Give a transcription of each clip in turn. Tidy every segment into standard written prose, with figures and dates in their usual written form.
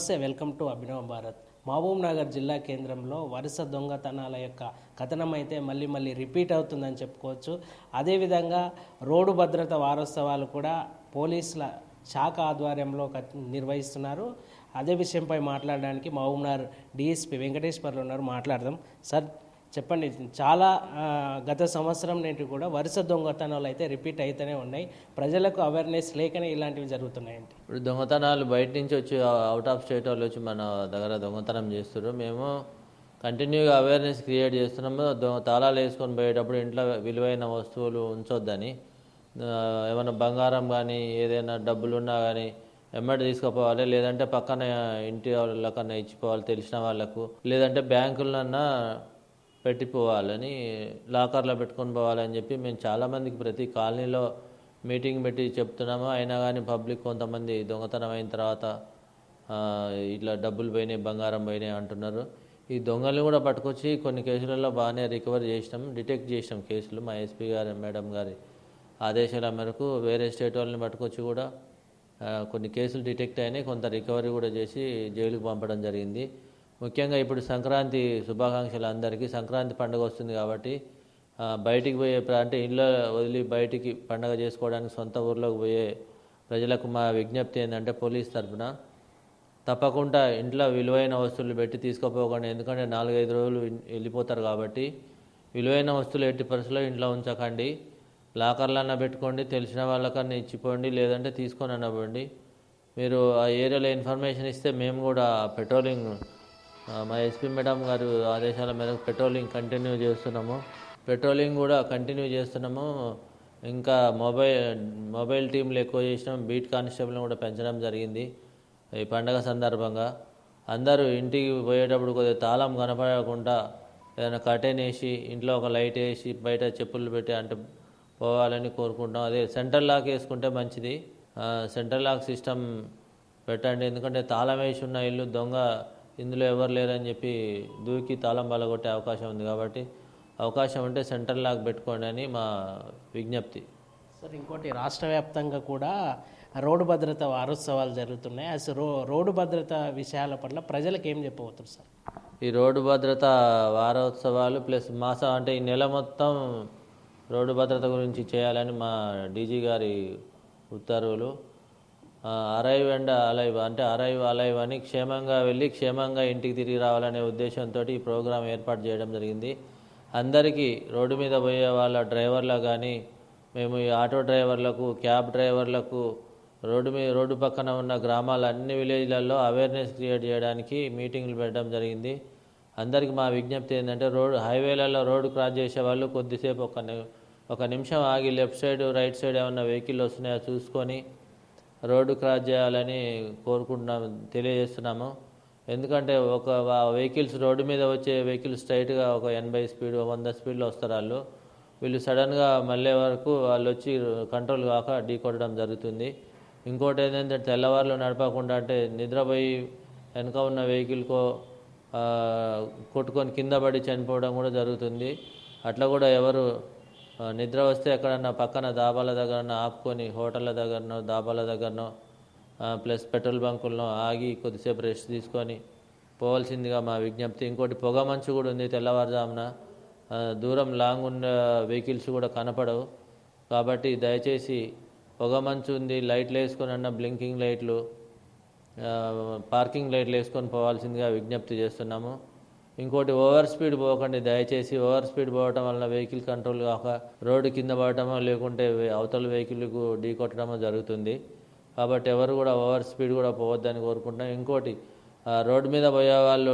నమస్తే, welcome to Abhinav Bharat. Mahabub Nagar జిల్లా కేంద్రంలో వరుస దొంగతనాల యొక్క కథనం అయితే మళ్ళీ రిపీట్ అవుతుందని చెప్పుకోవచ్చు. అదేవిధంగా రోడ్డు భద్రత వారోత్సవాలు కూడా పోలీసుల శాఖ ఆధ్వర్యంలో నిర్వహిస్తున్నారు. అదే విషయంపై మాట్లాడడానికి మహబూబ్ నగర్ డిఎస్పీ వెంకటేశ్వర్లు ఉన్నారు. మాట్లాడదాం. సార్ చెప్పండి, చాలా గత సంవత్సరం నేటి కూడా వరుస దొంగతనాలు అయితే రిపీట్ అయితేనే ఉన్నాయి. ప్రజలకు అవేర్నెస్ లేకనే ఇలాంటివి జరుగుతున్నాయండి. ఇప్పుడు దొంగతనాలు బయట నుంచి వచ్చి అవుట్ ఆఫ్ స్టేట్ వాళ్ళు వచ్చి మన దగ్గర దొంగతనం చేస్తారు. మేము కంటిన్యూగా అవేర్నెస్ క్రియేట్ చేస్తున్నాము. తాళాలు వేసుకొని పోయేటప్పుడు ఇంట్లో విలువైన వస్తువులు ఉంచొద్దని, ఏమైనా బంగారం కానీ ఏదైనా డబ్బులున్నా కానీ ఎమ్మటి తీసుకుపోవాలి, లేదంటే పక్కన ఇంటి వాళ్ళకన్నా ఇచ్చిపోవాలి తెలిసిన వాళ్ళకు, లేదంటే బ్యాంకులన్నా పెట్టిపోవాలని, లాకర్లో పెట్టుకొని పోవాలని చెప్పి మేము చాలామందికి ప్రతి కాలనీలో మీటింగ్ పెట్టి చెప్తున్నాము. అయినా కానీ పబ్లిక్ కొంతమంది దొంగతనం అయిన తర్వాత ఇట్లా డబ్బులు పోయినాయి, బంగారం పోయినాయి అంటున్నారు. ఈ దొంగల్ని కూడా పట్టుకొచ్చి కొన్ని కేసులలో బాగానే రికవర్ చేసినాం, డిటెక్ట్ చేసినాం కేసులు. మా ఎస్పీ గారి మేడం గారి ఆదేశాల మేరకు వేరే స్టేట్ వాళ్ళని పట్టుకొచ్చి కూడా కొన్ని కేసులు డిటెక్ట్ అయినాయి, కొంత రికవరీ కూడా చేసి జైలుకు పంపడం జరిగింది. ముఖ్యంగా ఇప్పుడు సంక్రాంతి శుభాకాంక్షలు అందరికీ. సంక్రాంతి పండుగ వస్తుంది కాబట్టి బయటికి పోయే అంటే ఇంట్లో వదిలి బయటికి పండుగ చేసుకోవడానికి సొంత ఊర్లోకి పోయే ప్రజలకు మా విజ్ఞప్తి ఏంటంటే, పోలీస్ తరఫున తప్పకుండా ఇంట్లో విలువైన వస్తువులు పెట్టి తీసుకుపోకండి. ఎందుకంటే 4-5 రోజులు వెళ్ళిపోతారు కాబట్టి విలువైన వస్తువులు ఎట్టి పరిస్థితుల్లో ఇంట్లో ఉంచకండి. లాకర్లన్నా పెట్టుకోండి, తెలిసిన వాళ్ళకన్నా ఇచ్చిపోండి, లేదంటే తీసుకొని అనవ్వండి. మీరు ఆ ఏరియాలో ఇన్ఫర్మేషన్ ఇస్తే మేము కూడా పెట్రోలింగ్, మా ఎస్పీ మేడం గారు ఆదేశాల మేరకు పెట్రోలింగ్ కంటిన్యూ చేస్తున్నాము. ఇంకా మొబైల్ టీంలు ఎక్కువ చేసినాం, బీట్ కానిస్టేబుల్ని కూడా పెంచడం జరిగింది. ఈ పండగ సందర్భంగా అందరూ ఇంటికి పోయేటప్పుడు కొద్దిగా తాళం కనపడకుండా ఏదైనా కర్టెన్ వేసి ఇంట్లో ఒక లైట్ వేసి బయట చెప్పులు పెట్టి అంటే పోవాలని కోరుకుంటాం. అదే సెంట్రల్ లాక్ వేసుకుంటే మంచిది. సెంట్రల్ లాక్ సిస్టమ్ పెట్టండి, ఎందుకంటే తాళం వేసి ఉన్న ఇల్లు దొంగ ఇందులో ఎవరు లేరని చెప్పి దూకి తాళం బలగొట్టే అవకాశం ఉంది. కాబట్టి అవకాశం ఉంటే సెంట్రల్ లాక్ పెట్టుకోండి అని మా విజ్ఞప్తి. సార్, ఇంకోటి, రాష్ట్ర వ్యాప్తంగా కూడా రోడ్డు భద్రత వారోత్సవాలు జరుగుతున్నాయి. అసలు రోడ్డు భద్రత విషయాల పట్ల ప్రజలకు ఏం చెప్పబోతున్నారు సార్? ఈ రోడ్డు భద్రత వారోత్సవాలు ప్లస్ మాస అంటే ఈ నెల మొత్తం రోడ్డు భద్రత గురించి చేయాలని మా డీజీ గారి ఉత్తర్వులు. అరైవ్ అండ్ అలైవ్ అంటే అలైవ్ అని క్షేమంగా వెళ్ళి క్షేమంగా ఇంటికి తిరిగి రావాలనే ఉద్దేశంతో ఈ ప్రోగ్రాం ఏర్పాటు చేయడం జరిగింది. అందరికీ రోడ్డు మీద పోయే వాళ్ళ డ్రైవర్లకు కానీ, మేము ఈ ఆటో డ్రైవర్లకు, క్యాబ్ డ్రైవర్లకు, రోడ్డు పక్కన ఉన్న గ్రామాల అన్ని విలేజ్లలో అవేర్నెస్ క్రియేట్ చేయడానికి మీటింగ్లు పెట్టడం జరిగింది. అందరికీ మా విజ్ఞప్తి ఏంటంటే, హైవేలలో రోడ్డు క్రాస్ చేసే వాళ్ళు కొద్దిసేపు ఒక నిమిషం ఆగి లెఫ్ట్ సైడ్ రైట్ సైడ్ ఏమన్నా వెహికల్ వస్తున్నాయో చూసుకొని రోడ్డు క్రాస్ చేయాలని తెలియజేస్తున్నాము. ఎందుకంటే ఒక వెహికల్స్ రోడ్డు మీద వచ్చే వెహికల్స్ స్ట్రైట్గా ఒక 80 స్పీడ్ 100 స్పీడ్లో వస్తారు. వీళ్ళు సడన్గా మళ్ళీ వరకు వాళ్ళు వచ్చి కంట్రోల్ కాక ఢీ కొట్టడం జరుగుతుంది. ఇంకోటి ఏంటంటే, తెల్లవారులు నడపకుండా అంటే నిద్రపోయి వెనక ఉన్న వెహికల్కో కొట్టుకొని కింద పడి చనిపోవడం కూడా జరుగుతుంది. అట్లా కూడా ఎవరు నిద్ర వస్తే ఎక్కడన్నా పక్కన దాబాల దగ్గరనో ఆపుకొని, హోటళ్ళ దగ్గరనో దాబాల దగ్గరనో ప్లస్ పెట్రోల్ బంకుల్లో ఆగి కొద్దిసేపు రెస్ట్ తీసుకొని పోవాల్సిందిగా మా విజ్ఞప్తి. ఇంకోటి, పొగ మంచు కూడా ఉంది. తెల్లవారుజామున దూరం లాంగ్ ఉన్న వెహికల్స్ కూడా కనపడవు. కాబట్టి దయచేసి పొగ మంచు ఉంది, లైట్లు వేసుకొని అన్న బ్లింకింగ్ లైట్లు, పార్కింగ్ లైట్లు వేసుకొని పోవాల్సిందిగా విజ్ఞప్తి చేస్తున్నాము. ఇంకోటి, ఓవర్ స్పీడ్ పోకండి. దయచేసి ఓవర్ స్పీడ్ పోవటం వలన వెహికల్ కంట్రోల్ కాక రోడ్డు కింద పడటమో లేకుంటే అవతల వెహికల్కు ఢీ కొట్టడమో జరుగుతుంది. కాబట్టి ఎవరు కూడా ఓవర్ స్పీడ్ కూడా పోవద్దని కోరుకుంటున్నాం. ఇంకోటి, రోడ్డు మీద పోయే వాళ్ళు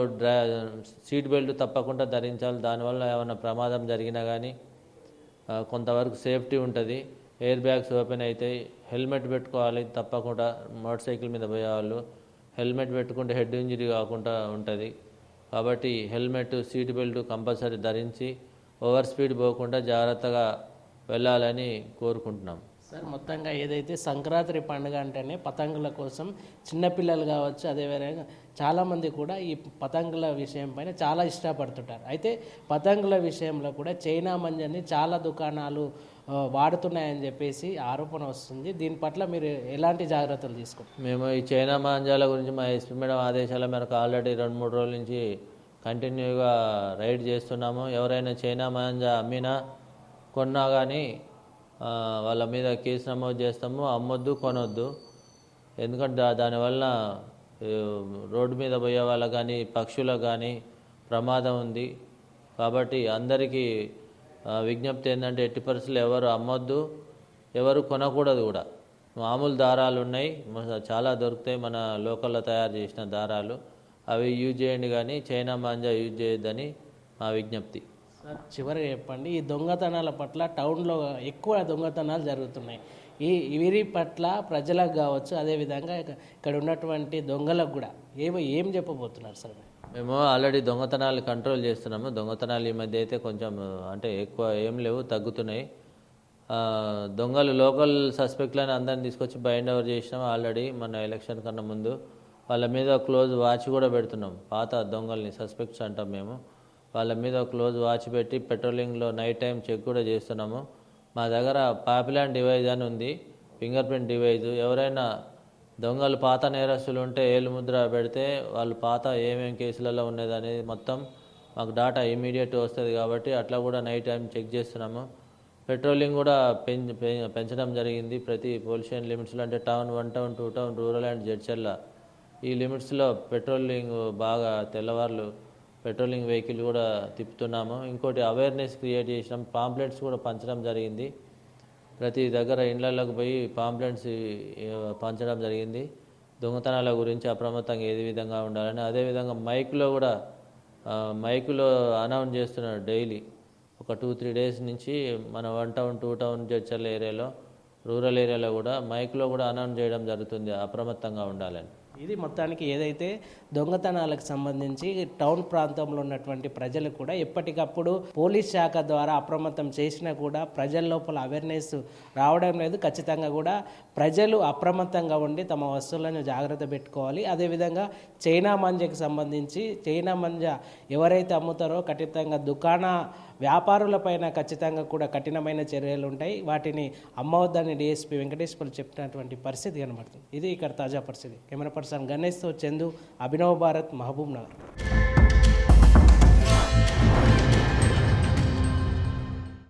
సీట్ బెల్ట్ తప్పకుండా ధరించాలి. దానివల్ల ఏమైనా ప్రమాదం జరిగినా కానీ కొంతవరకు సేఫ్టీ ఉంటుంది. ఎయిర్ బ్యాగ్స్ ఓపెన్ అవుతాయి. హెల్మెట్ పెట్టుకోవాలి తప్పకుండా. మోటార్ సైకిల్ మీద పోయేవాళ్ళు హెల్మెట్ పెట్టుకుంటే హెడ్ ఇంజరీ కాకుండా ఉంటుంది. కాబట్టి హెల్మెట్, సీట్ బెల్ట్ కంపల్సరీ ధరించి ఓవర్ స్పీడ్ పోకుండా జాగ్రత్తగా వెళ్ళాలని కోరుకుంటున్నాం. సార్, మొత్తంగా ఏదైతే సంక్రాంతి పండుగ అంటేనే పతంగుల కోసం చిన్నపిల్లలు కావచ్చు, అదేవిధంగా చాలామంది కూడా ఈ పతంగుల విషయం పైన చాలా ఇష్టపడుతుంటారు. అయితే పతంగుల విషయంలో కూడా చైనా మంజని చాలా దుకాణాలు వాడుతున్నాయని చెప్పేసి ఆరోపణ వస్తుంది. దీని పట్ల మీరు ఎలాంటి జాగ్రత్తలు తీసుకుంటారు? మేము ఈ చైనా మాంజాల గురించి మా ఎస్పీ మేడం ఆదేశాల మేరకు ఆల్రెడీ 2-3 రోజుల నుంచి కంటిన్యూగా రైడ్ చేస్తున్నాము. ఎవరైనా చైనా మాంజా అమ్మినా కొన్నా కానీ వాళ్ళ మీద కేసు నమోదు చేస్తాము. అమ్మొద్దు, కొనొద్దు. ఎందుకంటే దానివల్ల రోడ్డు మీద పోయే వాళ్ళకు కానీ పక్షులకు కానీ ప్రమాదం ఉంది. కాబట్టి అందరికీ విజ్ఞప్తి ఏంటంటే ఎట్టి పరిస్థితుల్లో ఎవరు అమ్మొద్దు, ఎవరు కొనకూడదు కూడా. మామూలు దారాలు ఉన్నాయి, చాలా దొరుకుతాయి మన లోకల్లో తయారు చేసిన దారాలు, అవి యూజ్ చేయండి కానీ చైనా మాంజా యూజ్ చేయొద్దని మా విజ్ఞప్తి. సార్, చివరిగా చెప్పండి, ఈ దొంగతనాల పట్ల టౌన్లో ఎక్కువ దొంగతనాలు జరుగుతున్నాయి. వీరి పట్ల ప్రజలకు కావచ్చు, అదేవిధంగా ఇక్కడ ఉన్నటువంటి దొంగలకు కూడా ఏం చెప్పబోతున్నారు సార్? మేము ఆల్రెడీ దొంగతనాలు కంట్రోల్ చేస్తున్నాము. దొంగతనాలు ఈ మధ్య అయితే కొంచెం అంటే ఎక్కువ ఏం లేవు, తగ్గుతున్నాయి. దొంగలు లోకల్ సస్పెక్ట్లను అందరిని తీసుకొచ్చి బైండ్ ఓవర్ చేసినాం ఆల్రెడీ. మన ఎలక్షన్ కన్నా ముందు వాళ్ళ మీద క్లోజ్ వాచ్ కూడా పెడుతున్నాం. పాత దొంగల్ని సస్పెక్ట్స్ అంటాం మేము. వాళ్ళ మీద క్లోజ్ వాచ్ పెట్టి పెట్రోలింగ్లో నైట్ టైం చెక్ కూడా చేస్తున్నాము. మా దగ్గర పాపులాన్ డివైజ్ అని ఉంది, ఫింగర్ ప్రింట్ డివైజ్. ఎవరైనా దొంగలు పాత నేరస్తులు ఉంటే ఏలు ముద్ర పెడితే వాళ్ళు పాత ఏమేం కేసులలో ఉన్నది అనేది మొత్తం మాకు డాటా ఇమీడియట్ వస్తుంది. కాబట్టి అట్లా కూడా నైట్ టైం చెక్ చేస్తున్నాము. పెట్రోలింగ్ కూడా పెంచడం జరిగింది. ప్రతి పోలీస్ స్టేషన్ లిమిట్స్లో, అంటే town, 1 town, 2 town, rural and Jadcherla ఈ లిమిట్స్లో పెట్రోలింగ్ బాగా తెల్లవార్లు పెట్రోలింగ్ వెహికల్ కూడా తిప్పుతున్నాము. ఇంకోటి అవేర్నెస్ క్రియేట్ చేసినాం, పాంప్లెట్స్ కూడా పంచడం జరిగింది. ప్రతి దగ్గర ఇళ్లలోకి పోయి పాంప్లెట్స్ పంచడం జరిగింది దొంగతనాల గురించి అప్రమత్తంగా ఏ విధంగా ఉండాలని. అదేవిధంగా మైకులో అనౌన్స్ చేస్తున్నారు డైలీ. ఒక 2-3 డేస్ నుంచి మన 1 టౌన్, 2 టౌన్, జడ్చర్ల ఏరియాలో, రూరల్ ఏరియాలో కూడా మైక్లో కూడా అనౌన్స్ చేయడం జరుగుతుంది అప్రమత్తంగా ఉండాలని. ఇది మొత్తానికి ఏదైతే దొంగతనాలకు సంబంధించి టౌన్ ప్రాంతంలో ఉన్నటువంటి ప్రజలు కూడా ఎప్పటికప్పుడు పోలీస్ శాఖ ద్వారా అప్రమత్తం చేసినా కూడా ప్రజల లోపల అవేర్నెస్ రావడం లేదు. ఖచ్చితంగా కూడా ప్రజలు అప్రమత్తంగా ఉండి తమ వస్తువులను జాగ్రత్త పెట్టుకోవాలి. అదేవిధంగా చైనా మంజకి సంబంధించి చైనా మంజ ఎవరైతే అమ్ముతారో ఖచ్చితంగా దుకాణ వ్యాపారులపైన ఖచ్చితంగా కూడా కఠినమైన చర్యలు ఉంటాయి. వాటిని అమ్మవద్దని డిఎస్పీ వెంకటేశ్వర్లు చెప్పినటువంటి పరిస్థితి కనబడుతుంది. ఇది ఇక్కడ తాజా పరిస్థితి. కెమెరా పర్సన్ గణేష్తో చందు, అభినవ్ భారత్, మహబూబ్ నగర్.